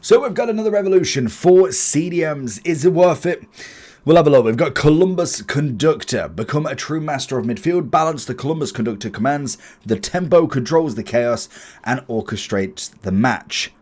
So we've got another evolution for CDMs. Is it worth it? We'll have a look. We've got Columbus Conductor. Become a true master of midfield. Balance the Columbus Conductor commands. The tempo controls the chaos and orchestrates the match.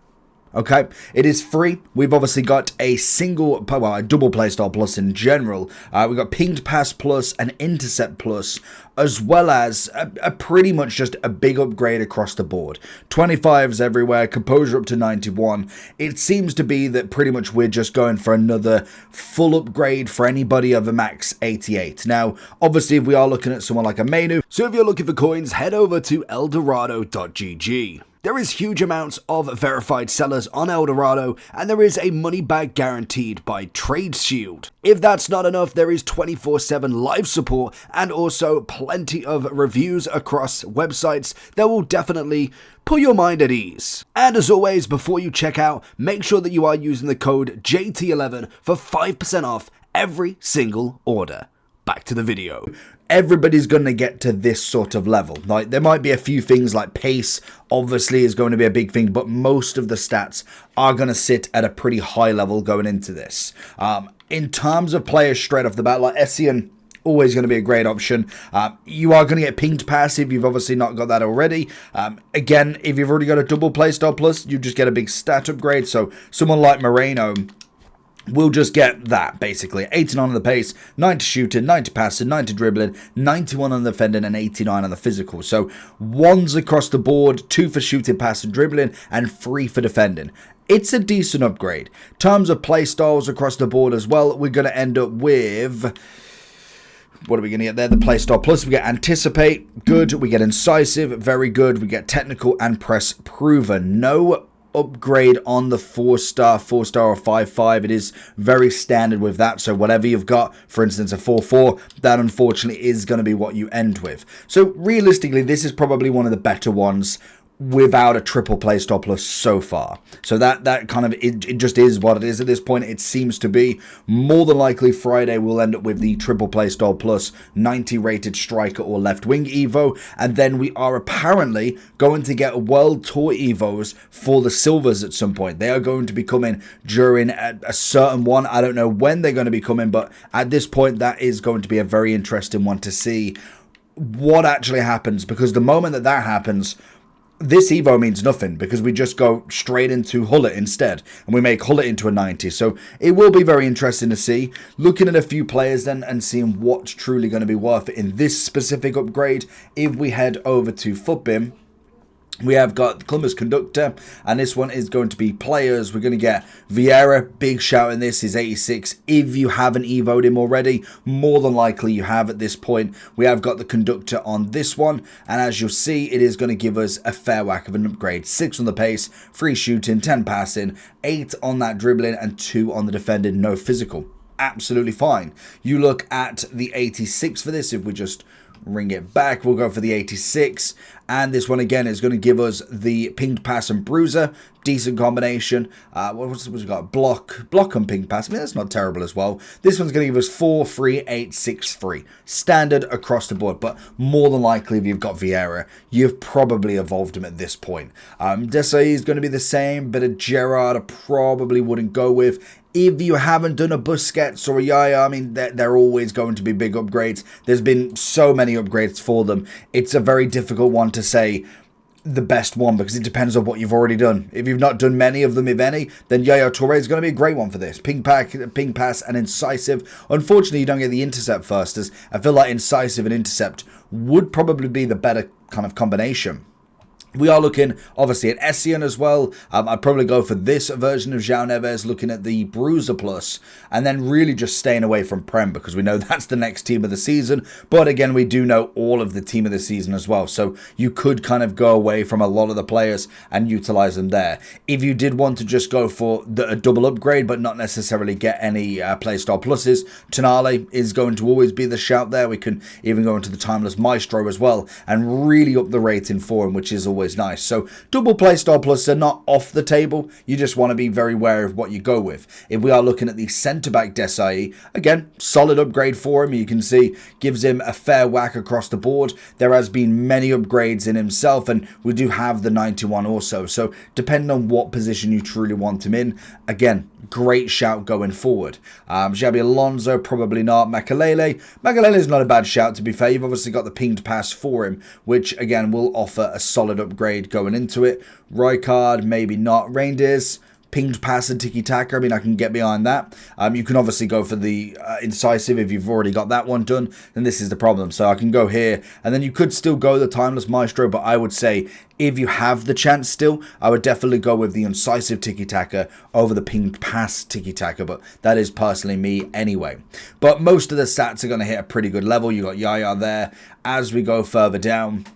Okay, it is free. We've obviously got a single, well, a double playstyle plus in general. We've got pinged pass plus and intercept plus, as well as a pretty much just a big upgrade across the board. 25s everywhere, composure up to 91. It seems to be that pretty much we're just going for another full upgrade for anybody of a max 88. Now, obviously, if we are looking at someone like a Menu, so if you're looking for coins, head over to eldorado.gg. There is huge amounts of verified sellers on Eldorado, and there is a money back guaranteed by Trade Shield. If that's not enough, there is 24/7 live support and also plenty of reviews across websites that will definitely put your mind at ease. And as always, before you check out, make sure that you are using the code JT11 for 5% off every single order. Back to the video. Everybody's going to get to this sort of level. Like, there might be a few things like pace, obviously, is going to be a big thing, but most of the stats are going to sit at a pretty high level going into this. In terms of players straight off the bat, like Essien, always going to be a great option. You are going to get pinged pass if you've obviously not got that already. Again, if you've already got a double playstyle plus, you just get a big stat upgrade. So someone like Moreno we'll just get that, basically. 89 on the pace, 90 shooting, 90 passing, 90 dribbling, 91 on the defending, and 89 on the physical. So, 1s across the board, 2 for shooting, passing, dribbling, and 3 for defending. It's a decent upgrade. In terms of play styles across the board as well, we're going to end up with... What are we going to get there? The playstyle plus. We get anticipate, good. We get incisive, very good. We get technical and press proven. No upgrade on the 4-star or 5-5. It is very standard with that. So whatever you've got, for instance, a 4-4, that unfortunately is going to be what you end with. So realistically, this is probably one of the better ones without a triple playstyle plus so far. So that kind of, it just is what it is at this point. It seems to be more than likely Friday we'll end up with the triple playstyle plus 90 rated striker or left wing Evo, and then we are apparently going to get World Tour Evos for the silvers at some point. They are going to be coming during a certain one. I don't know when they're going to be coming, but at this point that is going to be a very interesting one to see what actually happens, because the moment that happens, this Evo means nothing, because we just go straight into Hullet instead, and we make Hullet into a 90. So it will be very interesting to see, looking at a few players then and seeing what's truly going to be worth it in this specific upgrade. If we head over to Futbin, we have got Columbus Conductor, and this one is going to be players. We're going to get Vieira, big shout in this, is 86. If you haven't evoed him already, more than likely you have at this point. We have got the Conductor on this one, and as you'll see, it is going to give us a fair whack of an upgrade. 6 on the pace, 3 shooting, 10 passing, 8 on that dribbling, and 2 on the defending, no physical. Absolutely fine. You look at the 86 for this, if we just ring it back, we'll go for the 86, and this one again is going to give us the pinged pass and bruiser, decent combination. What's we got? Block and pinged pass. I mean, that's not terrible as well. This one's going to give us 4, 3, 8, 6, 3, standard across the board. But more than likely, if you've got Vieira, you've probably evolved him at this point. Desai is going to be the same, but a Gerrard I probably wouldn't go with. If you haven't done a Busquets or a Yaya, I mean, they're always going to be big upgrades. There's been so many upgrades for them. It's a very difficult one to say the best one, because it depends on what you've already done. If you've not done many of them, if any, then Yaya Touré is going to be a great one for this. Ping pass, and incisive. Unfortunately, you don't get the intercept first, as I feel like incisive and intercept would probably be the better kind of combination. We are looking, obviously, at Essien as well. I'd probably go for this version of João Neves, looking at the Bruiser Plus, and then really just staying away from Prem, because we know that's the next team of the season. But again, we do know all of the team of the season as well, so you could kind of go away from a lot of the players and utilize them there. If you did want to just go for a double upgrade, but not necessarily get any playstyle pluses, Tonali is going to always be the shout there. We can even go into the Timeless Maestro as well, and really up the rating for him, which is always always nice. So double play star plus are not off the table. You just want to be very wary of what you go with. If we are looking at the centre-back Desai, again, solid upgrade for him. You can see gives him a fair whack across the board. There has been many upgrades in himself, and we do have the 91 also. So depending on what position you truly want him in, again, great shout going forward. Xabi Alonso, probably not. Makalele is not a bad shout, to be fair. You've obviously got the pinged pass for him, which again will offer a solid upgrade going into it. Rijkaard, maybe not. Reindeers, pinged pass and tiki-taka. I mean, I can get behind that. You can obviously go for the incisive if you've already got that one done. Then this is the problem. So I can go here, and then you could still go the timeless maestro, but I would say if you have the chance still, I would definitely go with the incisive tiki-taka over the pinged pass tiki-taka, but that is personally me anyway. But most of the stats are going to hit a pretty good level. You got Yaya there. As we go further down,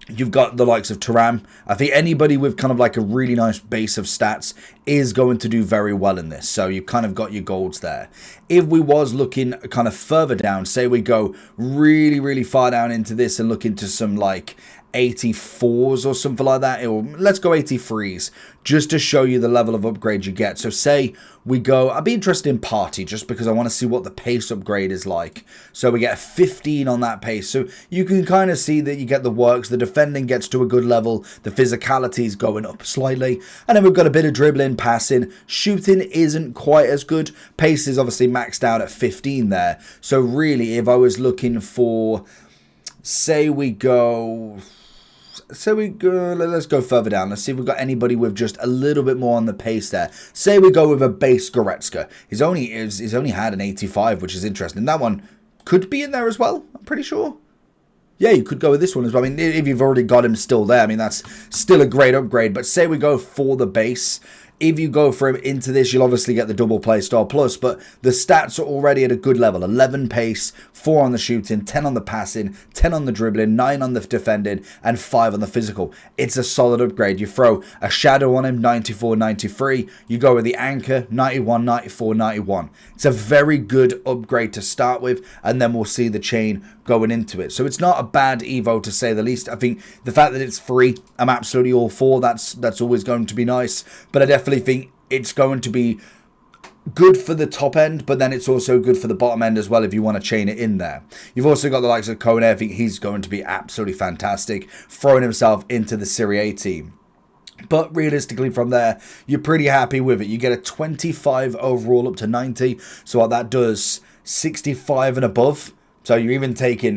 you've got the likes of Thuram. I think anybody with kind of like a really nice base of stats is going to do very well in this. So you've kind of got your golds there. If we was looking kind of further down, say we go really, really far down into this and look into some like 84s or something like that, or let's go 83s just to show you the level of upgrade you get. So say we go, I'd be interested in party just because I want to see what the pace upgrade is like. So we get a 15 on that pace, so you can kind of see that you get the works, the defending gets to a good level, the physicality is going up slightly, and then we've got a bit of dribbling, passing, shooting isn't quite as good. Pace is obviously maxed out at 15 there. So really, if I was looking for, say we go, let's go further down. Let's see if we've got anybody with just a little bit more on the pace there. Say we go with a base Goretzka. He's only had an 85, which is interesting. That one could be in there as well, I'm pretty sure. Yeah, you could go with this one as well. I mean, if you've already got him still there, I mean, that's still a great upgrade. But say we go for the base. If you go for him into this, you'll obviously get the double play star plus, but the stats are already at a good level. 11 pace, 4 on the shooting, 10 on the passing, 10 on the dribbling, 9 on the defending, and 5 on the physical. It's a solid upgrade. You throw a shadow on him, 94, 93. You go with the anchor, 91, 94, 91. It's a very good upgrade to start with, and then we'll see the chain going into it. So it's not a bad Evo, to say the least. I think the fact that it's free, I'm absolutely all for. That's always going to be nice, but I definitely think it's going to be good for the top end, but then it's also good for the bottom end as well if you want to chain it in there. You've also got the likes of Kone. I think he's going to be absolutely fantastic, throwing himself into the Serie A team. But realistically from there, you're pretty happy with it. You get a 25 overall up to 90. So what that does, 65 and above. So you're even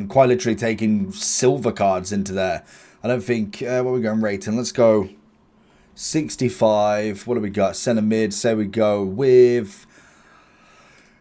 quite literally taking silver cards into there. I don't think, what are we going rating? Let's go 65. What do we got? Centre mid. Say we go with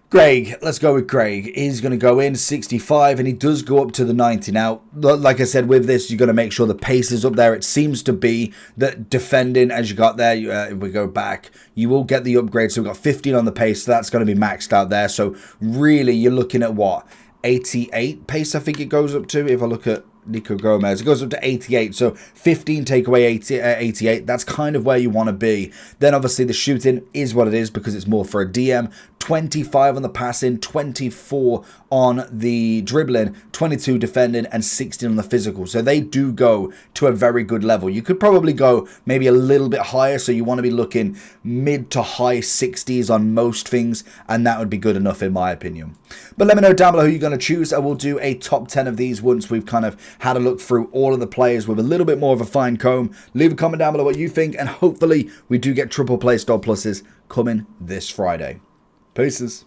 Greg. Let's go with Greg. He's going to go in 65, and he does go up to the 90. Now, like I said, with this, you're going to make sure the pace is up there. It seems to be that defending, as you got there, if we go back, you will get the upgrade. So we've got 15 on the pace, so that's going to be maxed out there. So really, you're looking at what? 88 pace, I think it goes up to. If I look at Nico Gomez, it goes up to 88, so 15 take away 88. That's kind of where you want to be. Then obviously the shooting is what it is because it's more for a DM. 25 on the passing, 24 on the dribbling, 22 defending, and 16 on the physical. So they do go to a very good level. You could probably go maybe a little bit higher, so you want to be looking mid to high 60s on most things, and that would be good enough in my opinion. But let me know down below who you're going to choose. I will do a top 10 of these once we've kind of had a look through all of the players with a little bit more of a fine comb. Leave a comment down below what you think, and hopefully we do get triple play star pluses coming this Friday. Peace.